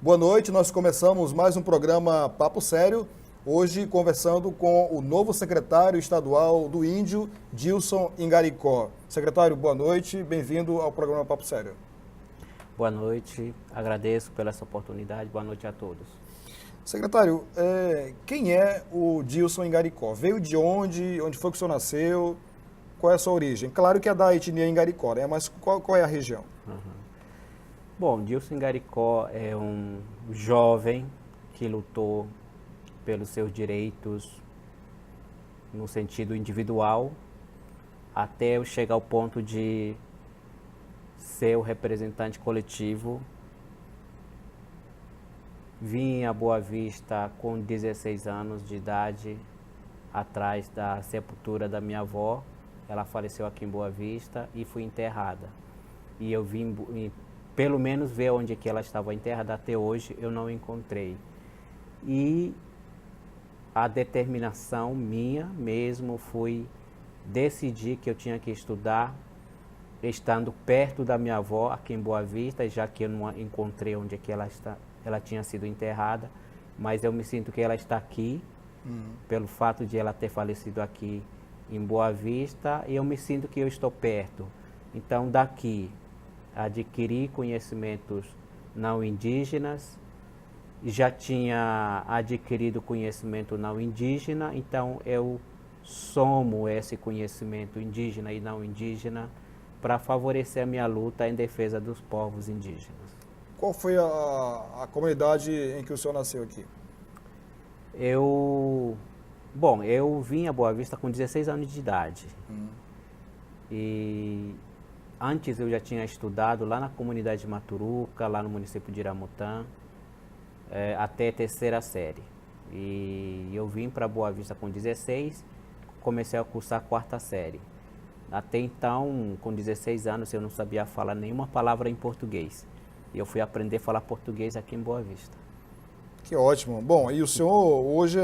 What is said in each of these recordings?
Boa noite, nós começamos mais um programa Papo Sério, hoje conversando com o novo secretário estadual do Índio, Dilson Ingaricó. Secretário, boa noite, bem-vindo ao programa Papo Sério. Boa noite, agradeço pela essa oportunidade, boa noite a todos. Secretário, quem é o Dilson Ingaricó? Veio de onde? Onde foi que o senhor nasceu? Qual é a sua origem? Claro que é da etnia Ingaricó, né? Mas qual é a região? Bom, Dilson Ingaricó é um jovem que lutou pelos seus direitos no sentido individual, até eu chegar ao ponto de ser o representante coletivo. Vim a Boa Vista com 16 anos de idade, atrás da sepultura da minha avó. Ela faleceu aqui em Boa Vista e fui enterrada. E eu vim pelo menos ver onde que ela estava enterrada. Até hoje eu não encontrei. E a determinação minha mesmo foi decidir que eu tinha que estudar estando perto da minha avó aqui em Boa Vista, já que eu não encontrei onde que ela tinha sido enterrada, mas eu me sinto que ela está aqui, pelo fato de ela ter falecido aqui em Boa Vista, e eu me sinto que eu estou perto. Então daqui adquiri conhecimentos não indígenas, já tinha adquirido conhecimento não indígena, então eu somo esse conhecimento indígena e não indígena para favorecer a minha luta em defesa dos povos indígenas. Qual foi a comunidade em que o senhor nasceu aqui? Eu vim a Boa Vista com 16 anos de idade. E antes eu já tinha estudado lá na comunidade de Maturuca, lá no município de Iramutã, até a terceira série. E eu vim para Boa Vista com 16, comecei a cursar a quarta série. Até então, com 16 anos, eu não sabia falar nenhuma palavra em português. E eu fui aprender a falar português aqui em Boa Vista. Que ótimo. Bom, e o senhor hoje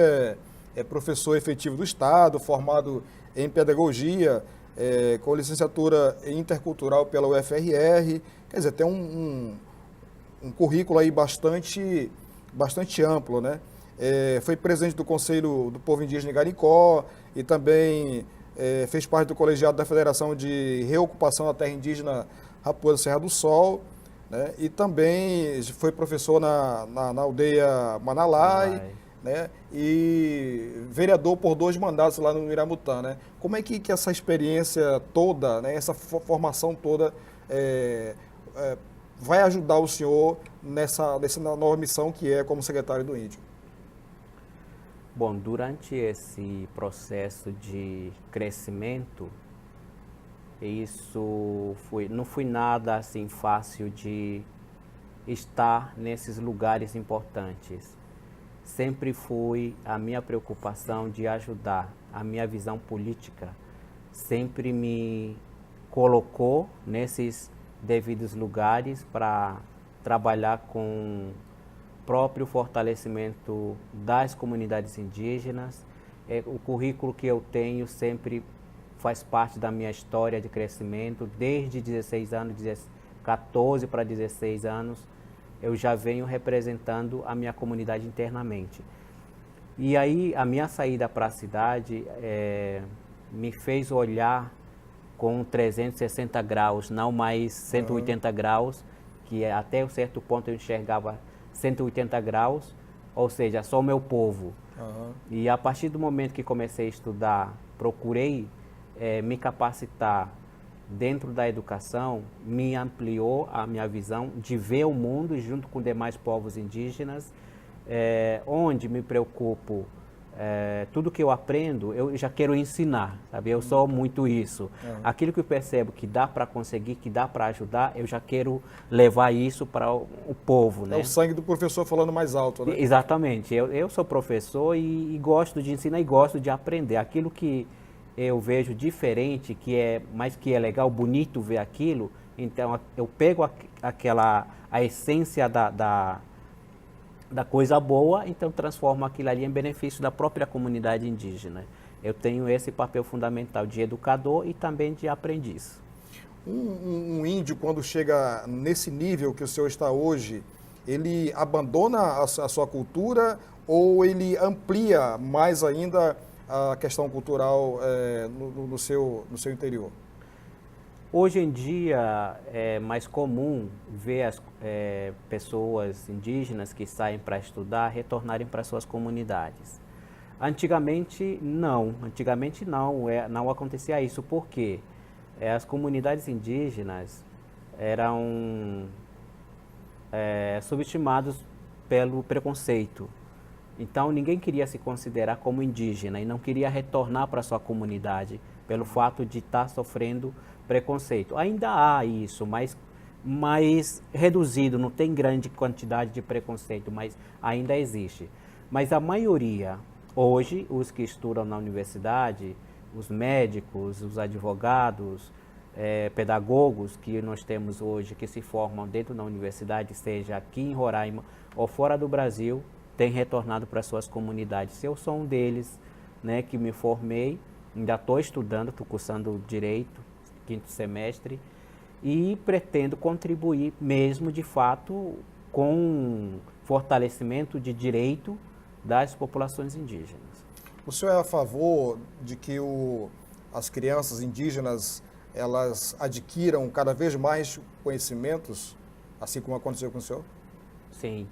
é professor efetivo do Estado, formado em pedagogia, com licenciatura intercultural pela UFRR, quer dizer, tem um currículo aí bastante amplo, né? Foi presidente do Conselho do Povo Indígena Ingaricó e também fez parte do colegiado da Federação de Reocupação da Terra Indígena Raposa Serra do Sol, né? E também foi professor na aldeia Manalai, né? E vereador por 2 mandatos lá no Iramutã, né? Como é que essa experiência toda, né, essa formação toda vai ajudar o senhor nessa nova missão que é como secretário do Índio? Bom, durante esse processo de crescimento, não foi nada assim fácil de estar nesses lugares importantes. Sempre foi a minha preocupação de ajudar. A minha visão política sempre me colocou nesses devidos lugares para trabalhar com o próprio fortalecimento das comunidades indígenas. O currículo que eu tenho sempre faz parte da minha história de crescimento. Desde 16 anos, 14 para 16 anos, eu já venho representando a minha comunidade internamente. E aí a minha saída para a cidade me fez olhar com 360 graus, não mais 180 graus, que até um certo ponto eu enxergava 180 graus, ou seja, só o meu povo. E a partir do momento que comecei a estudar, procurei me capacitar dentro da educação, me ampliou a minha visão de ver o mundo junto com demais povos indígenas, onde me preocupo, tudo que eu aprendo, eu já quero ensinar, sabe? Eu sou muito isso. Aquilo que eu percebo que dá para conseguir, que dá para ajudar, eu já quero levar isso para o povo, né? É o sangue do professor falando mais alto, né? Exatamente. Eu sou professor e gosto de ensinar e gosto de aprender. Aquilo que eu vejo diferente, mas que é legal, bonito ver aquilo, então eu pego a essência da coisa boa, então transformo aquilo ali em benefício da própria comunidade indígena. Eu tenho esse papel fundamental de educador e também de aprendiz. Um índio, quando chega nesse nível que o senhor está hoje, ele abandona a sua cultura ou ele amplia mais ainda a questão cultural no seu interior? Hoje em dia é mais comum ver as pessoas indígenas que saem para estudar retornarem para suas comunidades. Antigamente não não acontecia isso, porque as comunidades indígenas eram subestimadas pelo preconceito. Então ninguém queria se considerar como indígena e não queria retornar para sua comunidade pelo fato de estar sofrendo preconceito. Ainda há isso, mas mais reduzido, não tem grande quantidade de preconceito, mas ainda existe. Mas a maioria, hoje, os que estudam na universidade, os médicos, os advogados, pedagogos que nós temos hoje, que se formam dentro da universidade, seja aqui em Roraima ou fora do Brasil, têm retornado para suas comunidades. Eu sou um deles, né, que me formei, ainda estou estudando, estou cursando Direito, 5º semestre, e pretendo contribuir mesmo, de fato, com fortalecimento de direito das populações indígenas. O senhor é a favor de que as crianças indígenas elas adquiram cada vez mais conhecimentos, assim como aconteceu com o senhor? Sim,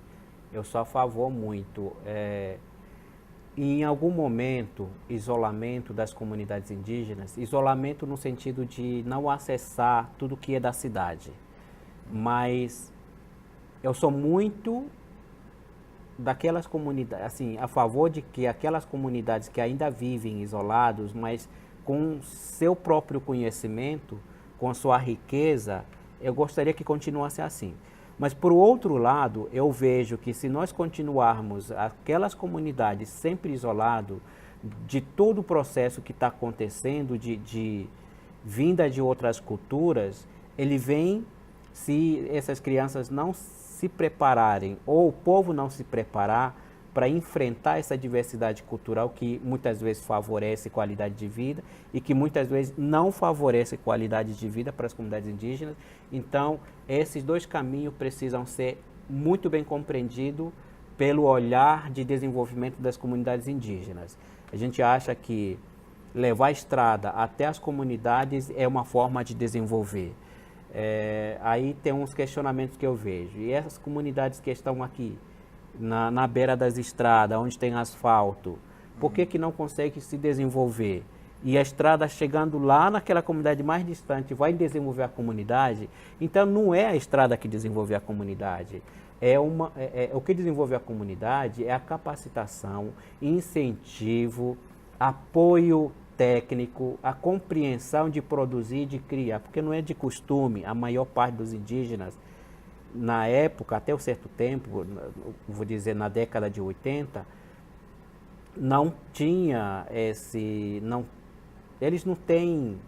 eu sou a favor muito. Em algum momento, isolamento das comunidades indígenas, isolamento no sentido de não acessar tudo que é da cidade, mas eu sou muito daquelas comunidades, assim, a favor de que aquelas comunidades que ainda vivem isolados, mas com seu próprio conhecimento, com sua riqueza, eu gostaria que continuasse assim. Mas, por outro lado, eu vejo que se nós continuarmos aquelas comunidades sempre isoladas de todo o processo que está acontecendo, de vinda de outras culturas, ele vem, se essas crianças não se prepararem, ou o povo não se preparar para enfrentar essa diversidade cultural que muitas vezes favorece qualidade de vida e que muitas vezes não favorece qualidade de vida para as comunidades indígenas. Então, esses dois caminhos precisam ser muito bem compreendidos pelo olhar de desenvolvimento das comunidades indígenas. A gente acha que levar a estrada até as comunidades é uma forma de desenvolver. Aí tem uns questionamentos que eu vejo. E essas comunidades que estão aqui, na beira das estradas, onde tem asfalto, por que não consegue se desenvolver? E a estrada chegando lá naquela comunidade mais distante vai desenvolver a comunidade? Então não é a estrada que desenvolve a comunidade. O que desenvolve a comunidade é a capacitação, incentivo, apoio técnico, a compreensão de produzir e de criar, porque não é de costume, a maior parte dos indígenas, na época, até um certo tempo, vou dizer na década de 80, não tinha eles não têm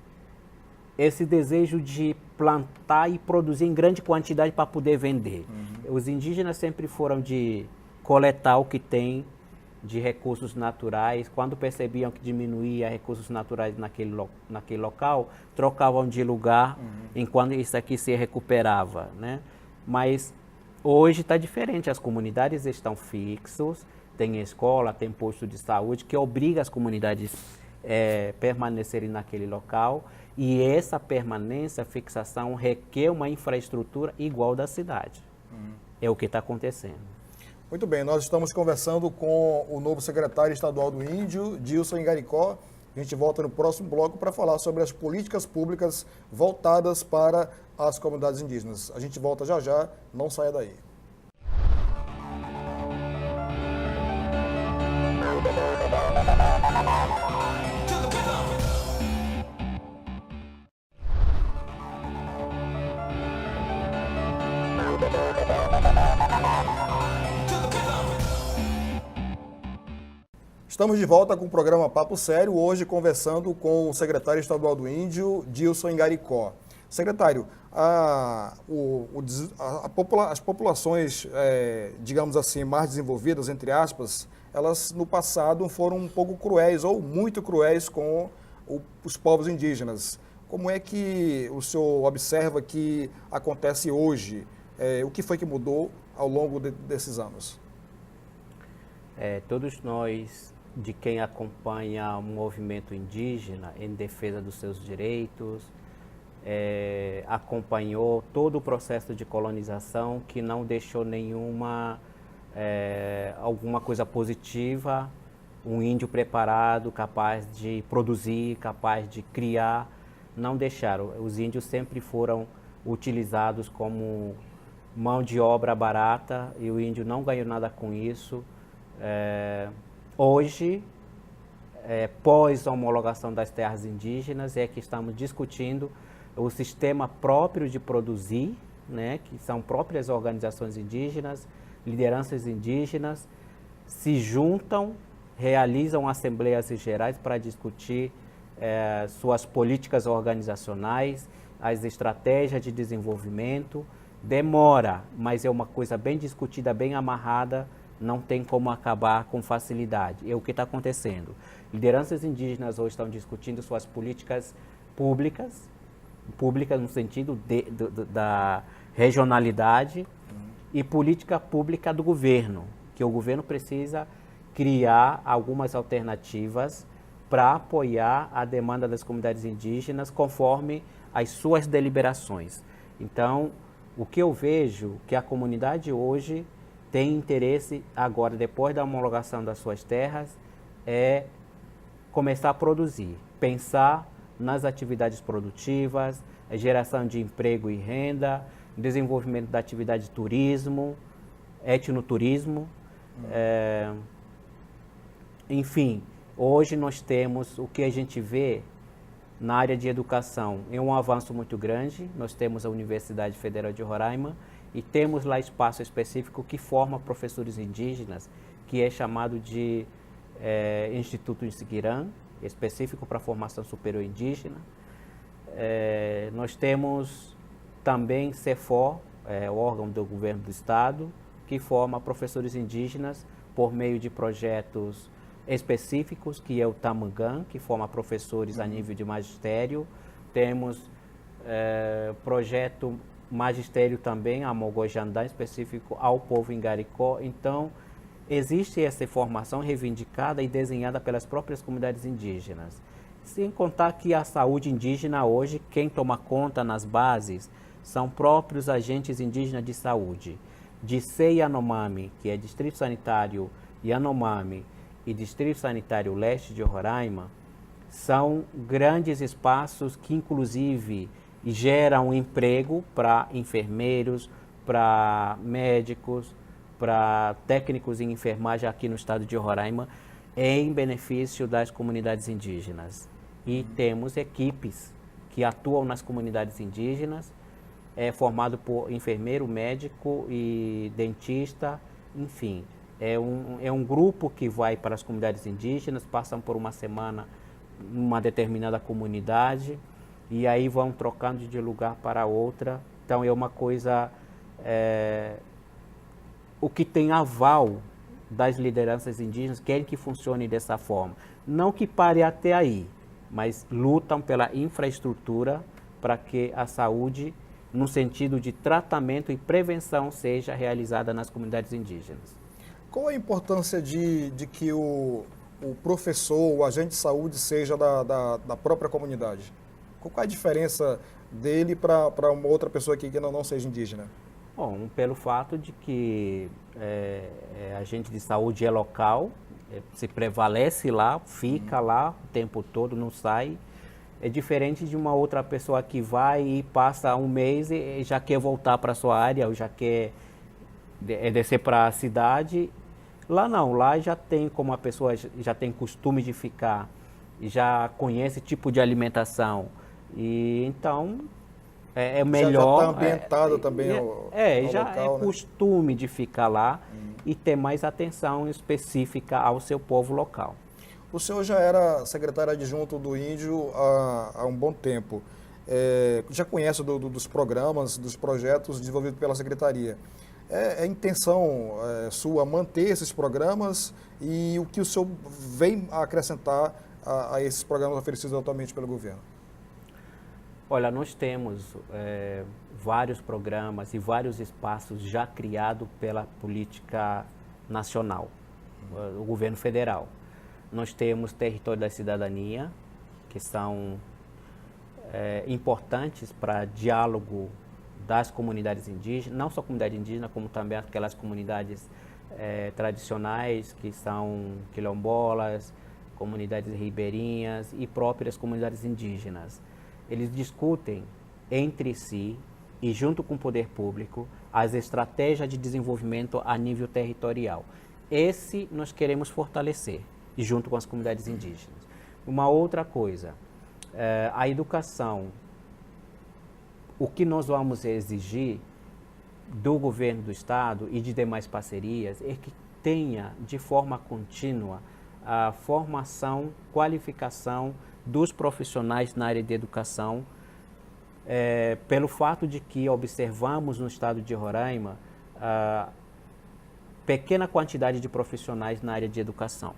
esse desejo de plantar e produzir em grande quantidade para poder vender. Os indígenas sempre foram de coletar o que tem de recursos naturais. Quando percebiam que diminuía recursos naturais naquele local, trocavam de lugar enquanto isso aqui se recuperava, né? Mas hoje está diferente, as comunidades estão fixas, tem escola, tem posto de saúde, que obriga as comunidades a permanecerem naquele local, e essa permanência, fixação, requer uma infraestrutura igual da cidade. É o que está acontecendo. Muito bem, nós estamos conversando com o novo secretário estadual do Índio, Dilson Ingaricó. A gente volta no próximo bloco para falar sobre as políticas públicas voltadas para as comunidades indígenas. A gente volta já já, não saia daí. Estamos de volta com o programa Papo Sério, hoje conversando com o secretário estadual do Índio, Dilson Ingaricó. Secretário, as populações, digamos assim, mais desenvolvidas, entre aspas, elas no passado foram um pouco cruéis ou muito cruéis com os povos indígenas. Como é que o senhor observa que acontece hoje? O que foi que mudou ao longo desses anos? Todos nós, de quem acompanha o movimento indígena em defesa dos seus direitos, acompanhou todo o processo de colonização que não deixou alguma coisa positiva, um índio preparado, capaz de produzir, capaz de criar, não deixaram. Os índios sempre foram utilizados como mão de obra barata e o índio não ganhou nada com isso. Hoje, pós a homologação das terras indígenas, é que estamos discutindo o sistema próprio de produzir, né, que são próprias organizações indígenas, lideranças indígenas, se juntam, realizam assembleias gerais para discutir suas políticas organizacionais, as estratégias de desenvolvimento. Demora, mas é uma coisa bem discutida, bem amarrada, não tem como acabar com facilidade. É o que está acontecendo. Lideranças indígenas hoje estão discutindo suas políticas públicas no sentido da regionalidade, e política pública do governo, que o governo precisa criar algumas alternativas para apoiar a demanda das comunidades indígenas conforme as suas deliberações. Então, o que eu vejo que a comunidade hoje tem interesse agora, depois da homologação das suas terras, é começar a produzir, pensar nas atividades produtivas, a geração de emprego e renda, desenvolvimento da atividade de turismo, etnoturismo. Enfim, hoje nós temos o que a gente vê na área de educação, é um avanço muito grande. Nós temos a Universidade Federal de Roraima e temos lá espaço específico que forma professores indígenas, que é chamado de Instituto Insiquirã, específico para a formação superior indígena. Nós temos também CEFOR, o órgão do governo do estado, que forma professores indígenas por meio de projetos específicos, que é o Tamangã, que forma professores a nível de magistério. Temos projeto magistério também, a Mogojandã, específico ao povo Ingaricó. Então, existe essa formação reivindicada e desenhada pelas próprias comunidades indígenas. Sem contar que a saúde indígena hoje, quem toma conta nas bases, são próprios agentes indígenas de saúde. Dicê Yanomami, que é Distrito Sanitário Yanomami e Distrito Sanitário Leste de Roraima, são grandes espaços que, inclusive, geram emprego para enfermeiros, para médicos, para técnicos em enfermagem aqui no estado de Roraima, em benefício das comunidades indígenas. E temos equipes que atuam nas comunidades indígenas, formado por enfermeiro, médico e dentista, enfim. É um grupo que vai para as comunidades indígenas, passam por uma semana numa determinada comunidade e aí vão trocando de lugar para outra. Então é uma coisa, o que tem aval das lideranças indígenas, querem que funcione dessa forma. Não que pare até aí, mas lutam pela infraestrutura para que a saúde, no sentido de tratamento e prevenção, seja realizada nas comunidades indígenas. Qual a importância de que o professor, o agente de saúde seja da própria comunidade? Qual é a diferença dele para uma outra pessoa que não seja indígena? Bom, pelo fato de que agente de saúde é local, se prevalece lá, fica lá o tempo todo, não sai. É diferente de uma outra pessoa que vai e passa um mês e já quer voltar para a sua área, ou já quer descer para a cidade. Lá não, lá já tem, como a pessoa já tem costume de ficar, já conhece tipo de alimentação. E então é melhor. Já está ambientado também ao já local, é costume de ficar lá e ter mais atenção específica ao seu povo local. O senhor já era secretário adjunto do Índio há um bom tempo. Já conhece dos programas, dos projetos desenvolvidos pela Secretaria. É intenção sua manter esses programas e o que o senhor vem a acrescentar a esses programas oferecidos atualmente pelo governo? Olha, nós temos vários programas e vários espaços já criados pela política nacional, o governo federal. Nós temos Território da Cidadania, que são importantes para diálogo das comunidades indígenas, não só a comunidade indígena, como também aquelas comunidades tradicionais, que são quilombolas, comunidades ribeirinhas e próprias comunidades indígenas. Eles discutem entre si e junto com o poder público as estratégias de desenvolvimento a nível territorial. Esse nós queremos fortalecer, e junto com as comunidades indígenas. Uma outra coisa, a educação. O que nós vamos exigir do governo do estado e de demais parcerias é que tenha de forma contínua a formação, qualificação dos profissionais na área de educação, pelo fato de que observamos no estado de Roraima pequena quantidade de profissionais na área de educação.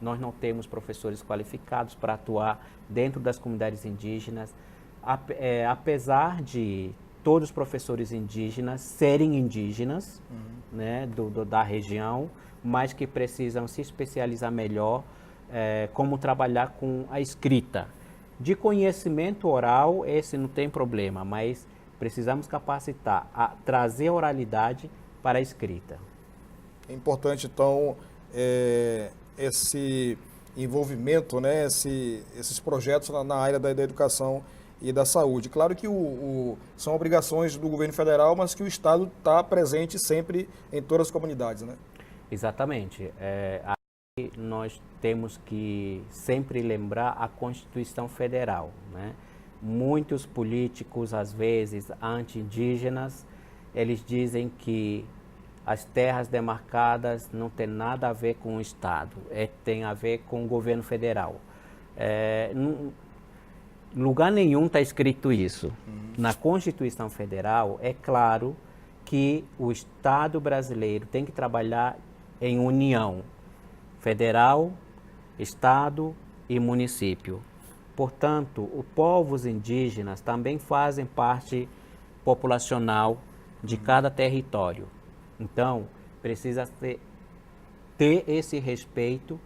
Nós não temos professores qualificados para atuar dentro das comunidades indígenas, apesar de todos os professores indígenas serem indígenas, né, da região, mas que precisam se especializar melhor como trabalhar com a escrita. De conhecimento oral, esse não tem problema, mas precisamos capacitar, trazer a oralidade para a escrita. É importante, então, esse envolvimento, né, esses projetos na área da educação e da saúde. Claro que são obrigações do governo federal, mas que o Estado está presente sempre em todas as comunidades, né? Exatamente. Aí nós temos que sempre lembrar a Constituição Federal, né? Muitos políticos, às vezes, anti-indígenas, eles dizem que as terras demarcadas não tem nada a ver com o Estado, tem a ver com o governo federal. Em lugar nenhum está escrito isso. Na Constituição Federal, é claro que o Estado brasileiro tem que trabalhar em união federal, Estado e município. Portanto, os povos indígenas também fazem parte populacional de cada território. Então, precisa ter esse respeito,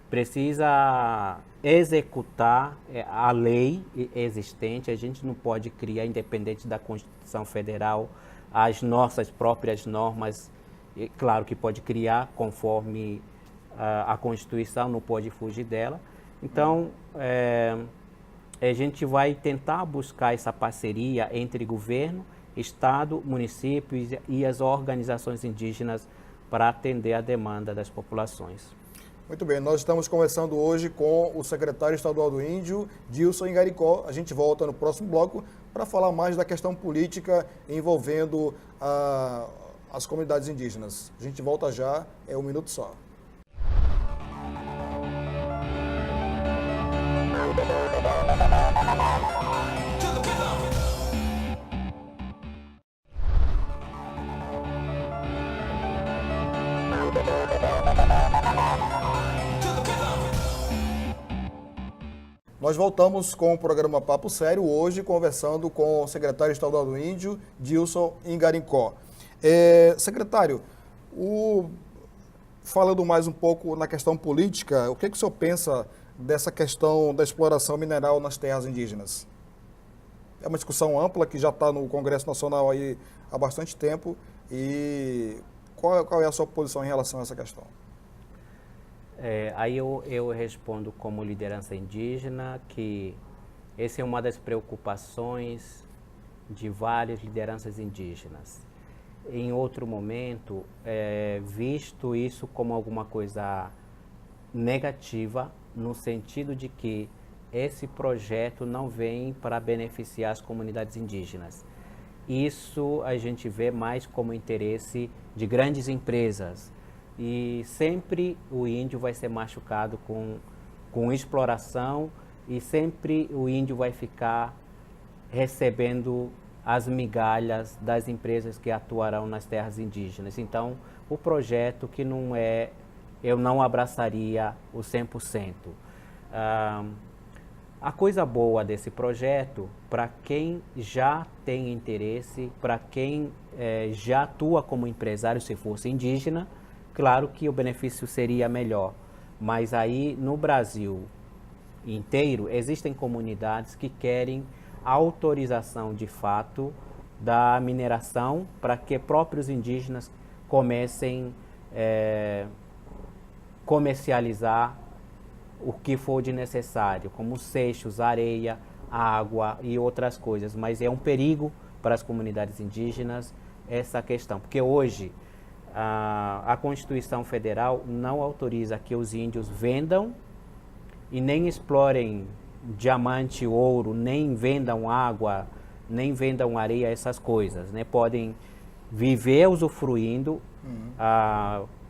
precisa executar a lei existente. A gente não pode criar, independente da Constituição Federal, as nossas próprias normas. Claro que pode criar conforme a Constituição, não pode fugir dela. Então, a gente vai tentar buscar essa parceria entre governo, Estado, municípios e as organizações indígenas para atender a demanda das populações. Muito bem, nós estamos conversando hoje com o secretário estadual do Índio, Dilson Ingaricó. A gente volta no próximo bloco para falar mais da questão política envolvendo as comunidades indígenas. A gente volta já, é um minuto só. Nós voltamos com o programa Papo Sério, hoje conversando com o secretário estadual do Índio, Dilson Ingaricó. Secretário, falando mais um pouco na questão política, o que o senhor pensa dessa questão da exploração mineral nas terras indígenas? É uma discussão ampla que já está no Congresso Nacional aí há bastante tempo. E qual é a sua posição em relação a essa questão? Aí eu respondo como liderança indígena que essa é uma das preocupações de várias lideranças indígenas. Em outro momento, visto isso como alguma coisa negativa, no sentido de que esse projeto não vem para beneficiar as comunidades indígenas. Isso a gente vê mais como interesse de grandes empresas. E sempre o índio vai ser machucado com com exploração, e sempre o índio vai ficar recebendo as migalhas das empresas que atuarão nas terras indígenas. Então, o projeto que não é, eu não abraçaria o 100%. A coisa boa desse projeto, para quem já tem interesse, para quem já atua como empresário, se fosse indígena, claro que o benefício seria melhor. Mas aí, no Brasil inteiro, existem comunidades que querem autorização de fato da mineração para que próprios indígenas comecem a comercializar o que for de necessário, como seixos, areia, água e outras coisas. Mas é um perigo para as comunidades indígenas essa questão, porque hoje a Constituição Federal não autoriza que os índios vendam e nem explorem diamante, ouro, nem vendam água, nem vendam areia, essas coisas, né? Podem viver usufruindo,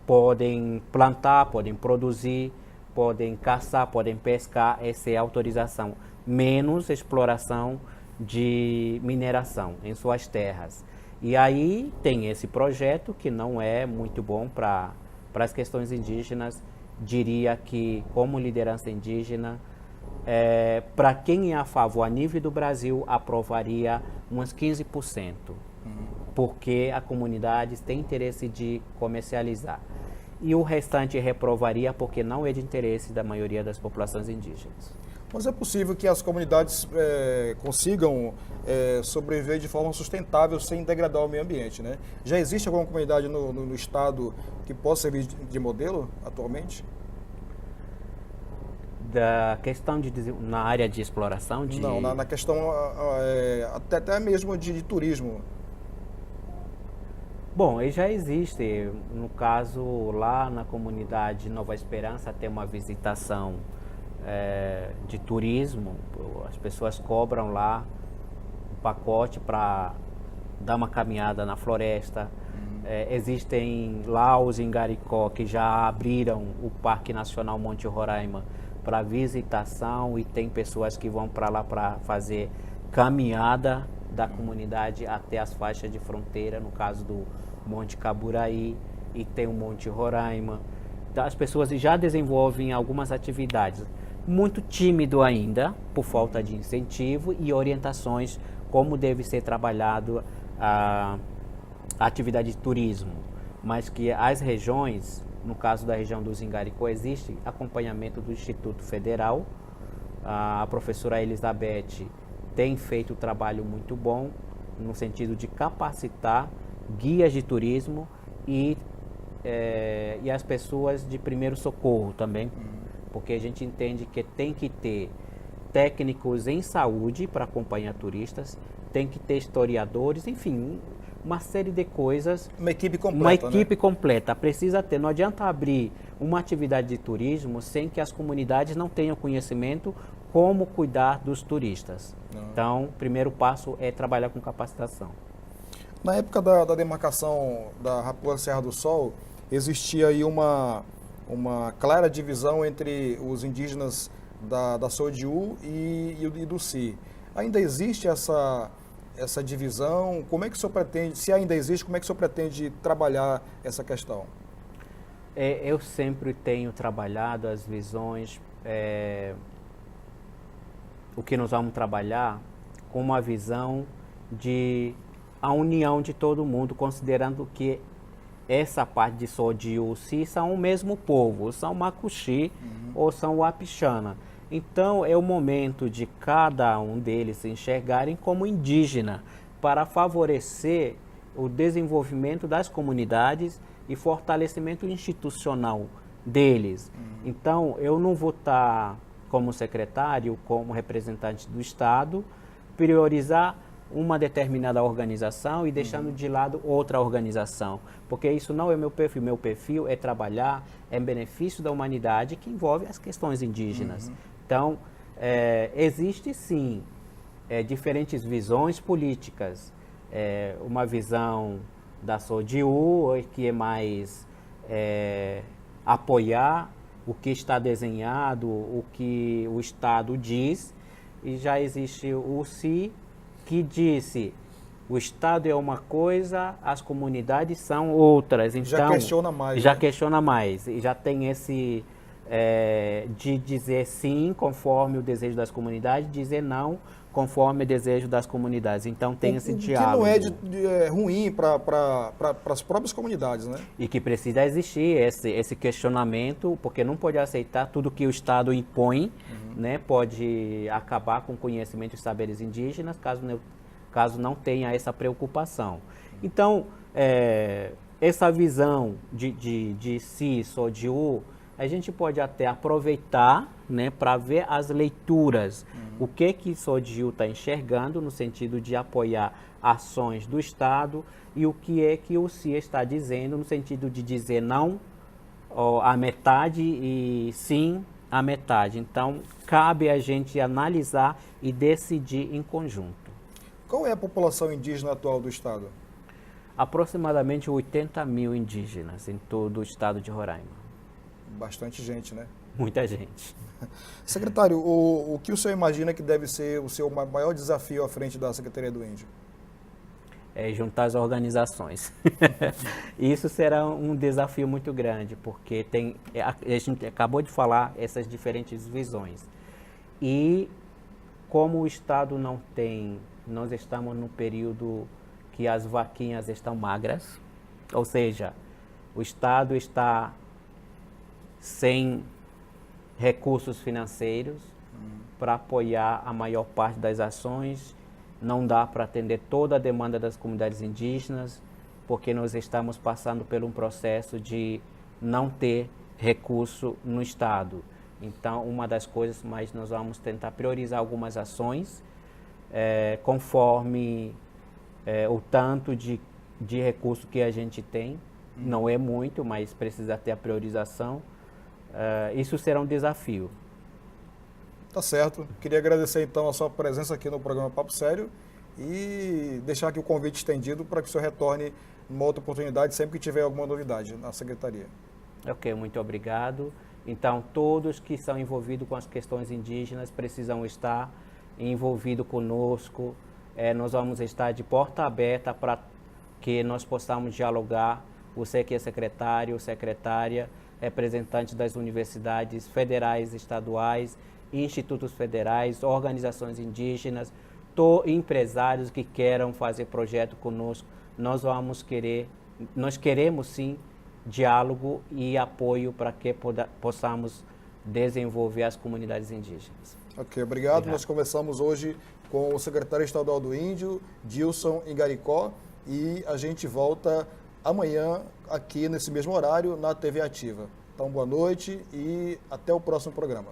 podem plantar, podem produzir, podem caçar, podem pescar, essa é a autorização, menos exploração de mineração em suas terras. E aí tem esse projeto que não é muito bom para as questões indígenas. Diria que, como liderança indígena, para quem é a favor a nível do Brasil, aprovaria uns 15%, porque a comunidade tem interesse de comercializar. E o restante reprovaria porque não é de interesse da maioria das populações indígenas. Mas é possível que as comunidades consigam sobreviver de forma sustentável sem degradar o meio ambiente, né? Já existe alguma comunidade no estado que possa servir de modelo atualmente? Da questão na área de exploração? Não, na questão até mesmo de turismo. Bom, já existe, no caso lá na comunidade Nova Esperança tem uma visitação de turismo, as pessoas cobram lá um pacote para dar uma caminhada na floresta. Existem lá os Ingaricó que já abriram o Parque Nacional Monte Roraima para visitação, e tem pessoas que vão para lá para fazer caminhada da comunidade até as faixas de fronteira, no caso do Monte Caburaí, e tem o Monte Roraima. Então, as pessoas já desenvolvem algumas atividades, muito tímido ainda, por falta de incentivo e orientações como deve ser trabalhado a atividade de turismo, mas que as regiões, no caso da região dos Ingaricó, existe acompanhamento do Instituto Federal. A professora Elizabeth tem feito um trabalho muito bom no sentido de capacitar guias de turismo e as pessoas de primeiro socorro também, porque a gente entende que tem que ter técnicos em saúde para acompanhar turistas, tem que ter historiadores, enfim, uma série de coisas. Uma equipe completa. Uma equipe completa. Precisa ter. Não adianta abrir uma atividade de turismo sem que as comunidades não tenham conhecimento como cuidar dos turistas. Então, o primeiro passo é trabalhar com capacitação. Na época da demarcação da Raposa Serra do Sol, existia aí uma clara divisão entre os indígenas da Sodiú e do Si. Ainda existe essa divisão? Como é que o senhor pretende, se ainda existe, como é que o senhor pretende trabalhar essa questão? Eu sempre tenho trabalhado as visões, o que nós vamos trabalhar com uma visão de a união de todo mundo, considerando que essa parte de Sodiú Si são o mesmo povo, são Macuxi ou são Wapixana. Então é o momento de cada um deles se enxergarem como indígena para favorecer o desenvolvimento das comunidades e fortalecimento institucional deles. Então eu não vou estar como secretário, como representante do Estado, priorizar uma determinada organização e deixando de lado outra organização, porque isso não é meu perfil. Meu perfil é trabalhar em benefício da humanidade, que envolve as questões indígenas. Então, existe sim diferentes visões políticas. Uma visão da Sodiú, que é mais apoiar o que está desenhado, o que o Estado diz, e já existe o SI, que disse o Estado é uma coisa, as comunidades são outras. Então, já questiona mais. Já né? questiona mais. E já tem esse de dizer sim conforme o desejo das comunidades, dizer não conforme o desejo das comunidades. Então tem esse diálogo. Que não é ruim para as próprias comunidades, né? E que precisa existir esse questionamento, porque não pode aceitar tudo que o Estado impõe, né? Pode acabar com o conhecimento dos saberes indígenas, caso não tenha essa preocupação. Então, essa visão de CIS ou de U, a gente pode até aproveitar, né, para ver as leituras, o que Sodiu está enxergando no sentido de apoiar ações do Estado e o que é que o CIA está dizendo no sentido de dizer não à metade e sim à metade. Então, cabe a gente analisar e decidir em conjunto. Qual é a população indígena atual do Estado? Aproximadamente 80 mil indígenas em todo o estado de Roraima. Bastante gente, né? Muita gente. Secretário, o que o senhor imagina que deve ser o seu maior desafio à frente da Secretaria do Índio? É juntar as organizações. Isso será um desafio muito grande, porque a gente acabou de falar essas diferentes visões. E como o Estado não tem, nós estamos num período que as vaquinhas estão magras, ou seja, o Estado está sem recursos financeiros para apoiar a maior parte das ações, não dá para atender toda a demanda das comunidades indígenas, porque nós estamos passando por um processo de não ter recurso no Estado. Então, uma das coisas, mas nós vamos tentar priorizar algumas ações, conforme o tanto de recurso que a gente tem. Não é muito, mas precisa ter a priorização. Isso será um desafio. Tá certo. Queria agradecer então a sua presença aqui no programa Papo Sério e deixar aqui o convite estendido para que o senhor retorne numa outra oportunidade sempre que tiver alguma novidade na Secretaria. Ok, muito obrigado. Então, todos que são envolvidos com as questões indígenas precisam estar envolvidos conosco. Nós vamos estar de porta aberta para que nós possamos dialogar. Você que é secretário, secretária, representantes das universidades federais, estaduais, institutos federais, organizações indígenas, empresários que queiram fazer projeto conosco. Nós queremos sim diálogo e apoio para que possamos desenvolver as comunidades indígenas. Ok, obrigado. Nós conversamos hoje com o secretário estadual do Índio, Dilson Ingaricó, e a gente volta amanhã aqui nesse mesmo horário na TV Ativa. Então, boa noite e até o próximo programa.